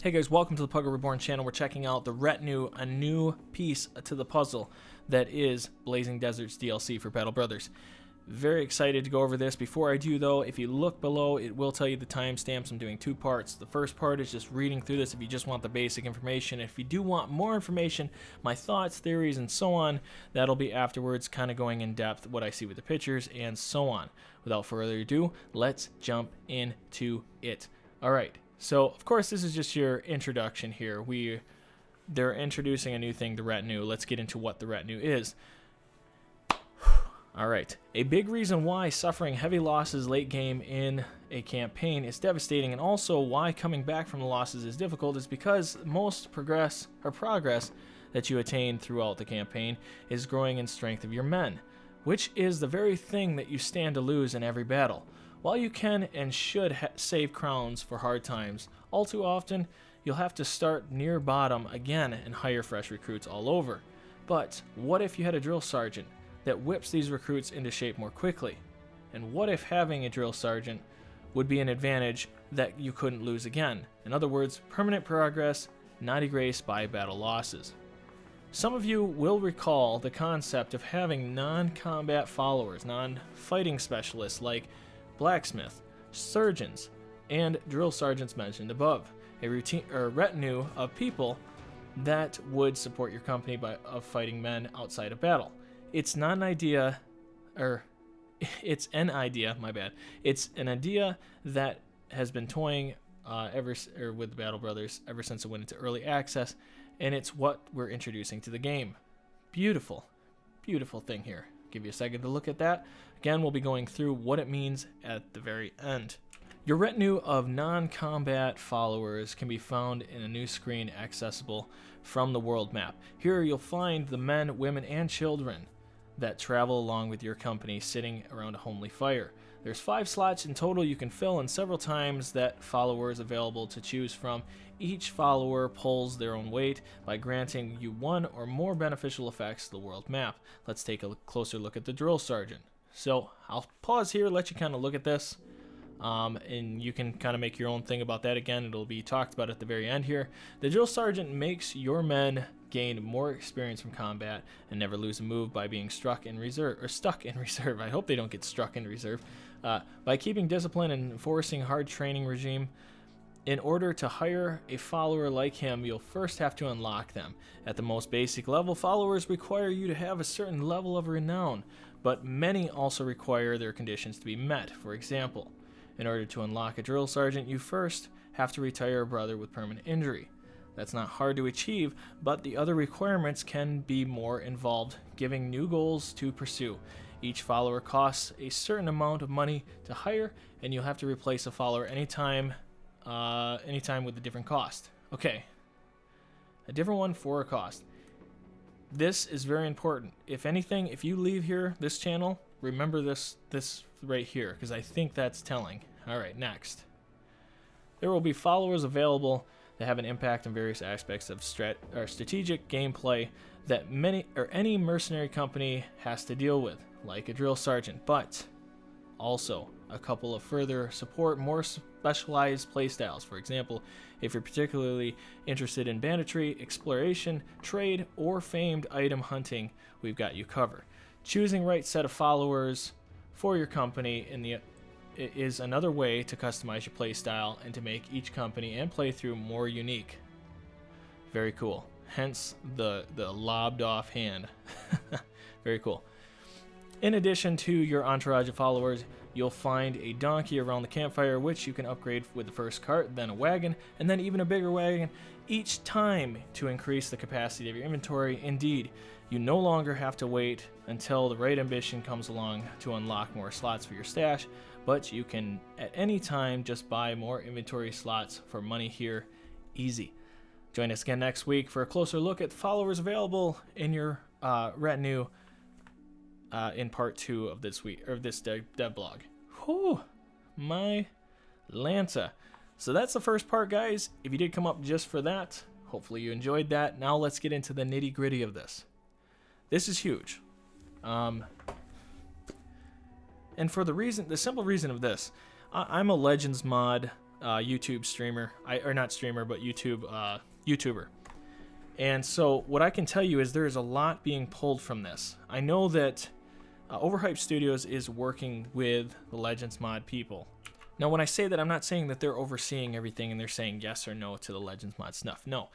Hey guys, welcome to the Pug Reborn channel. We're checking out the Retinue, a new piece to the puzzle that is Blazing Deserts DLC for Battle Brothers. Very excited to go over this. Before I do though, if you look below, it will tell you the timestamps. I'm doing two parts. The first part is just reading through this if you just want the basic information. If you do want more information, my thoughts, theories, and so on, that'll be afterwards, kind of going in depth, what I see with the pictures, and so on. Without further ado, let's jump into it. Alright. So, of course, this is just your introduction here. They're introducing a new thing, the Retinue. Let's get into what the Retinue is. Alright, a big reason why suffering heavy losses late game in a campaign is devastating, and also why coming back from the losses is difficult, is because most progress that you attain throughout the campaign is growing in strength of your men, which is the very thing that you stand to lose in every battle. While you can and should save crowns for hard times, all too often you'll have to start near bottom again and hire fresh recruits all over. But what if you had a drill sergeant that whips these recruits into shape more quickly? And what if having a drill sergeant would be an advantage that you couldn't lose again? In other words, permanent progress, not erased by battle losses. Some of you will recall the concept of having non-combat followers, non-fighting specialists like blacksmith, surgeons, and drill sergeants mentioned above. A retinue of people that would support your company of fighting men outside of battle. It's an idea that has been toying with Battle Brothers ever since it went into early access, and it's what we're introducing to the game. Beautiful, beautiful thing here. Give you a second to look at that. Again, we'll be going through what it means at the very end. Your retinue of non-combat followers can be found in a new screen accessible from the world map. Here you'll find the men, women, and children that travel along with your company sitting around a homely fire. There's 5 slots in total you can fill, and several times that followers available to choose from. Each follower pulls their own weight by granting you one or more beneficial effects to the world map. Let's take a closer look at the drill sergeant. So I'll pause here, let you kind of look at this, and you can kind of make your own thing about that. Again, it'll be talked about at the very end here. The drill sergeant makes your men gain more experience from combat and never lose a move by being stuck in reserve. I hope they don't get struck in reserve. By keeping discipline and enforcing hard training regime. In order to hire a follower like him, you'll first have to unlock them. At the most basic level, followers require you to have a certain level of renown, but many also require their conditions to be met. For example, in order to unlock a drill sergeant, you first have to retire a brother with permanent injury. That's not hard to achieve, but the other requirements can be more involved, giving new goals to pursue. Each follower costs a certain amount of money to hire, and you'll have to replace a follower anytime with a different cost. Okay, a different one for a cost. This is very important. If anything, if you leave here, this channel, remember this right here, because I think that's telling. Alright, next. There will be followers available that have an impact on various aspects of strategic gameplay that any mercenary company has to deal with, like a drill sergeant, but also a couple of further support more specialized playstyles. For example, if you're particularly interested in banditry, exploration, trade, or famed item hunting, we've got you covered. Choosing right set of followers for your company is another way to customize your playstyle and to make each company and playthrough more unique. Very cool. Hence the lobbed off hand. Very cool. In addition to your entourage of followers, you'll find a donkey around the campfire, which you can upgrade with the first cart, then a wagon, and then even a bigger wagon each time to increase the capacity of your inventory. Indeed, you no longer have to wait until the right ambition comes along to unlock more slots for your stash, but you can at any time just buy more inventory slots for money here. Easy. Join us again next week for a closer look at followers available in your retinue in part 2 of this week, or this dev blog. Whew, my Lanta. So that's the first part, guys. If you did come up just for that, hopefully you enjoyed that. Now let's get into the nitty gritty of this. This is huge. And for the simple reason of this, I'm a Legends mod YouTube streamer, or not streamer, but YouTuber. And so what I can tell you is there is a lot being pulled from this. I know that Overhyped Studios is working with the Legends mod people. Now, when I say that, I'm not saying that they're overseeing everything and they're saying yes or no to the Legends mod stuff. No,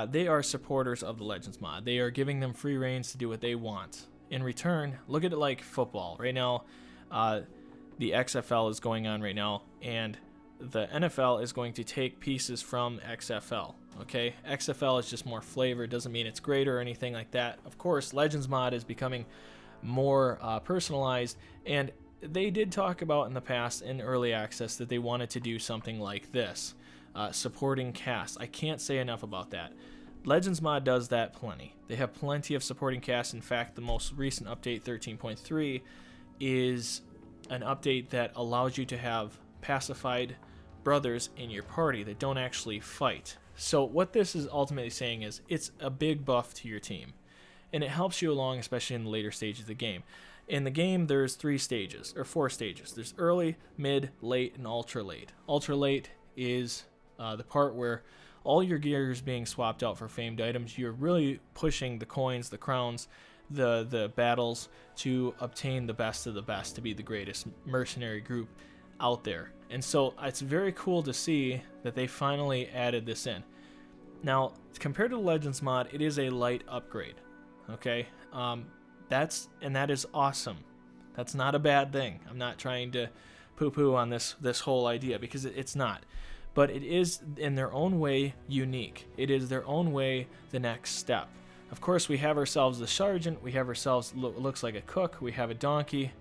they are supporters of the Legends mod. They are giving them free reins to do what they want. In return, look at it like football. Right now, the XFL is going on right now, and the NFL is going to take pieces from XFL. Okay, XFL is just more flavor. It doesn't mean it's greater or anything like that. Of course, Legends mod is becoming more personalized, and they did talk about in the past in early access that they wanted to do something like this, supporting cast. I can't say enough about that. Legends mod does that plenty. They have plenty of supporting cast. In fact, the most recent update, 13.3, is an update that allows you to have pacified brothers in your party that don't actually fight. So what this is ultimately saying is it's a big buff to your team, and it helps you along, especially in the later stages of the game. In the game, there's 4 stages. There's early, mid, late, and ultra late. Ultra late is the part where all your gear is being swapped out for famed items. You're really pushing the coins, the crowns, the battles to obtain the best of the best, to be the greatest mercenary group out there. And so it's very cool to see that they finally added this in. Now, compared to the Legends mod, it is a light upgrade. Okay? That is awesome. That's not a bad thing. I'm not trying to poo-poo on this whole idea, because it's not. But it is, in their own way, unique. It is their own way the next step. Of course, we have ourselves the sergeant. We have ourselves looks like a cook. We have a donkey.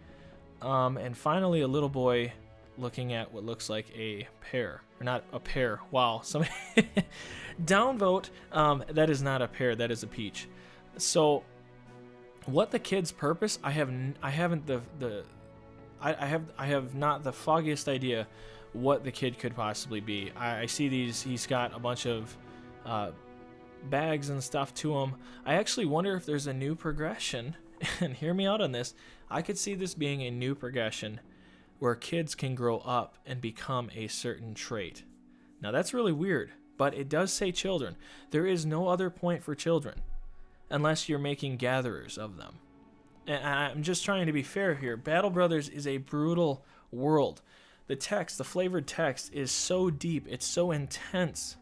And finally, a little boy looking at what looks like a pear. Or not a pear. Wow. Somebody downvote. That is not a pear. That is a peach. So what the kid's purpose, I have not the foggiest idea what the kid could possibly be. I see these, he's got a bunch of bags and stuff to him. I actually wonder if there's a new progression, and hear me out on this, I could see this being a new progression where kids can grow up and become a certain trait. Now that's really weird, but it does say children. There is no other point for children unless you're making gatherers of them. And I'm just trying to be fair here. Battle Brothers is a brutal world. The text, the flavored text, is so deep. It's so intense.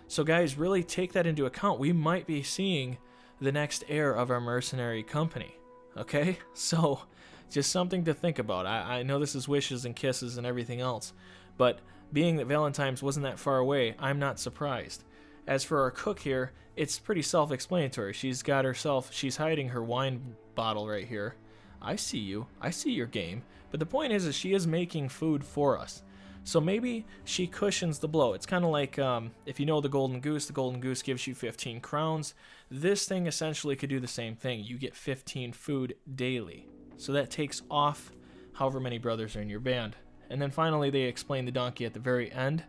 So guys, really take that into account. We might be seeing the next heir of our mercenary company. Okay? So just something to think about. I know this is wishes and kisses and everything else, but being that Valentine's wasn't that far away, I'm not surprised. As for our cook here, it's pretty self-explanatory. She's hiding her wine bottle right here. I see you. I see your game. But the point is she is making food for us. So maybe she cushions the blow. It's kind of like, if you know the Golden Goose gives you 15 crowns. This thing essentially could do the same thing. You get 15 food daily. So that takes off however many brothers are in your band. And then finally they explain the donkey at the very end.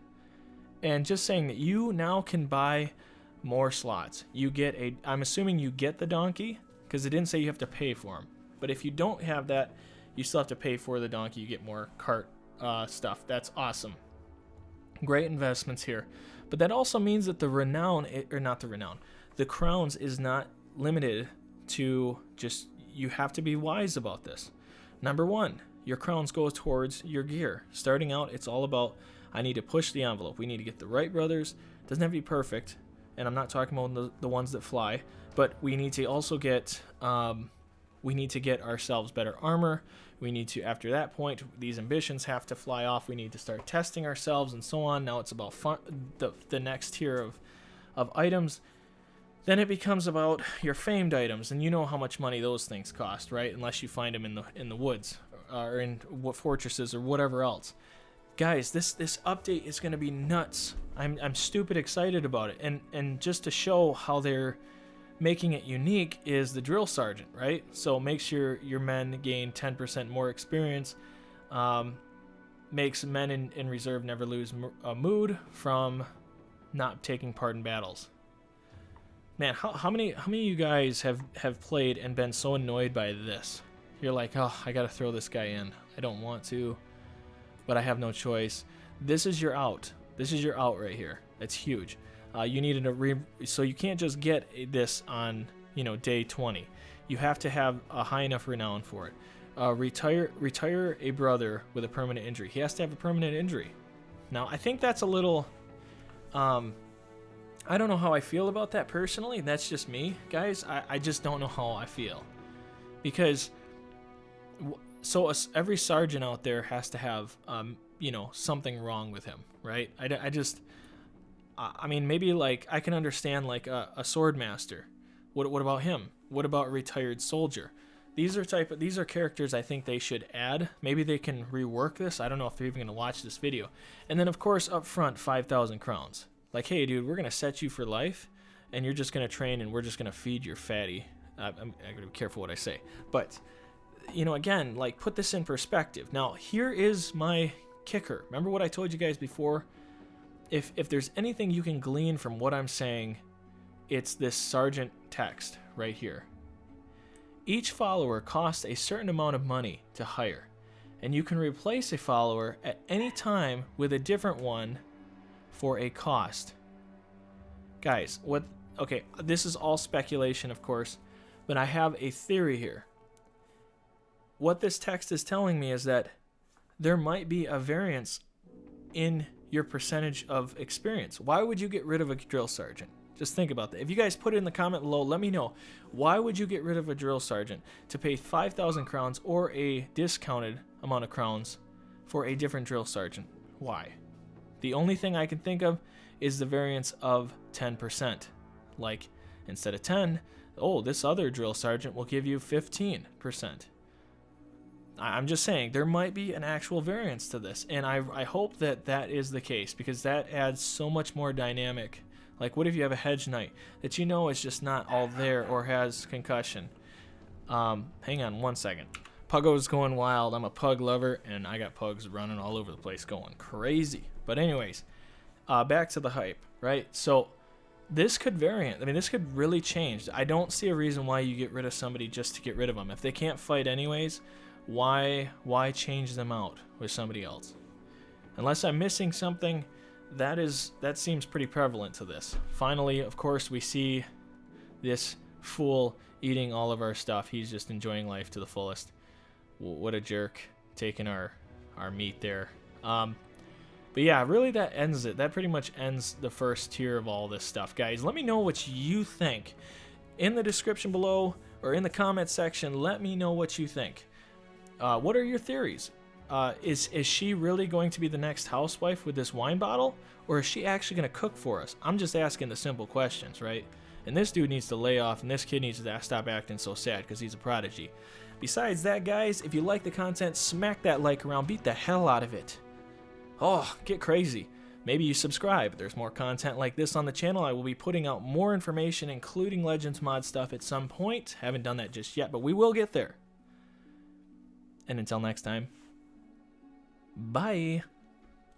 And just saying that you now can buy more slots. I'm assuming you get the donkey, because it didn't say you have to pay for him. But if you don't have that, you still have to pay for the donkey. You get more cart stuff. That's awesome. Great investments here. But that also means that the crowns is not limited to just, you have to be wise about this. Number 1, your crowns go towards your gear. Starting out, it's all about, I need to push the envelope. We need to get the right brothers. Doesn't have to be perfect. And I'm not talking about the ones that fly, but we need to also get ourselves better armor. We need to, after that point, these ambitions have to fly off. We need to start testing ourselves and so on. Now it's about the next tier of items. Then it becomes about your famed items, and you know how much money those things cost, right? Unless you find them in the woods or in fortresses or whatever else. Guys, this update is going to be nuts. I'm stupid excited about it. And just to show how they're making it unique is the drill sergeant, right? So makes your men gain 10% more experience. Makes men in reserve never lose a mood from not taking part in battles. Man, how many of you guys have played and been so annoyed by this? You're like, oh, I gotta throw this guy in. I don't want to, but I have no choice. This is your out. This is your out right here. That's huge. You need so you can't just get this on, day 20. You have to have a high enough renown for it. Retire a brother with a permanent injury. He has to have a permanent injury. Now, I think that's a little, I don't know how I feel about that personally. That's just me, guys. I just don't know how I feel. Because, every sergeant out there has to have, something wrong with him, right? I mean, maybe like, I can understand like a sword master. What about him? What about a retired soldier? These are characters I think they should add. Maybe they can rework this. I don't know if they're even going to watch this video. And then, of course, up front, 5,000 crowns. Like, hey, dude, we're going to set you for life, and you're just going to train, and we're just going to feed your fatty. I'm going to be careful what I say. But, again, like, put this in perspective. Now, here is my kicker. Remember what I told you guys before? If there's anything you can glean from what I'm saying, it's this sergeant text right here. Each follower costs a certain amount of money to hire, and you can replace a follower at any time with a different one for a cost. Guys, okay, this is all speculation, of course, but I have a theory here. What this text is telling me is that there might be a variance in your percentage of experience. Why would you get rid of a drill sergeant? Just think about that. If you guys put it in the comment below, let me know. Why would you get rid of a drill sergeant to pay 5,000 crowns or a discounted amount of crowns for a different drill sergeant? Why? The only thing I can think of is the variance of 10%. Like, instead of 10, this other drill sergeant will give you 15%. I'm just saying, there might be an actual variance to this, and I hope that is the case, because that adds so much more dynamic. Like, what if you have a hedge knight that is just not all there or has concussion? Hang on one second. Puggo's going wild. I'm a pug lover, and I got pugs running all over the place going crazy. But anyways, back to the hype, right? So this could variant. I mean, this could really change. I don't see a reason why you get rid of somebody just to get rid of them. If they can't fight anyways, why change them out with somebody else? Unless I'm missing something, that seems pretty prevalent to this. Finally, of course, we see this fool eating all of our stuff. He's just enjoying life to the fullest. What a jerk, taking our meat there. But yeah, really that ends it. That pretty much ends the first tier of all this stuff. Guys, let me know what you think. In the description below or in the comment section, let me know what you think. What are your theories? Is she really going to be the next housewife with this wine bottle? Or is she actually going to cook for us? I'm just asking the simple questions, right? And this dude needs to lay off, and this kid needs to stop acting so sad because he's a prodigy. Besides that, guys, if you like the content, smack that like around. Beat the hell out of it. Oh, get crazy. Maybe you subscribe. There's more content like this on the channel. I will be putting out more information, including Legends mod stuff at some point. Haven't done that just yet, but we will get there. And until next time, bye.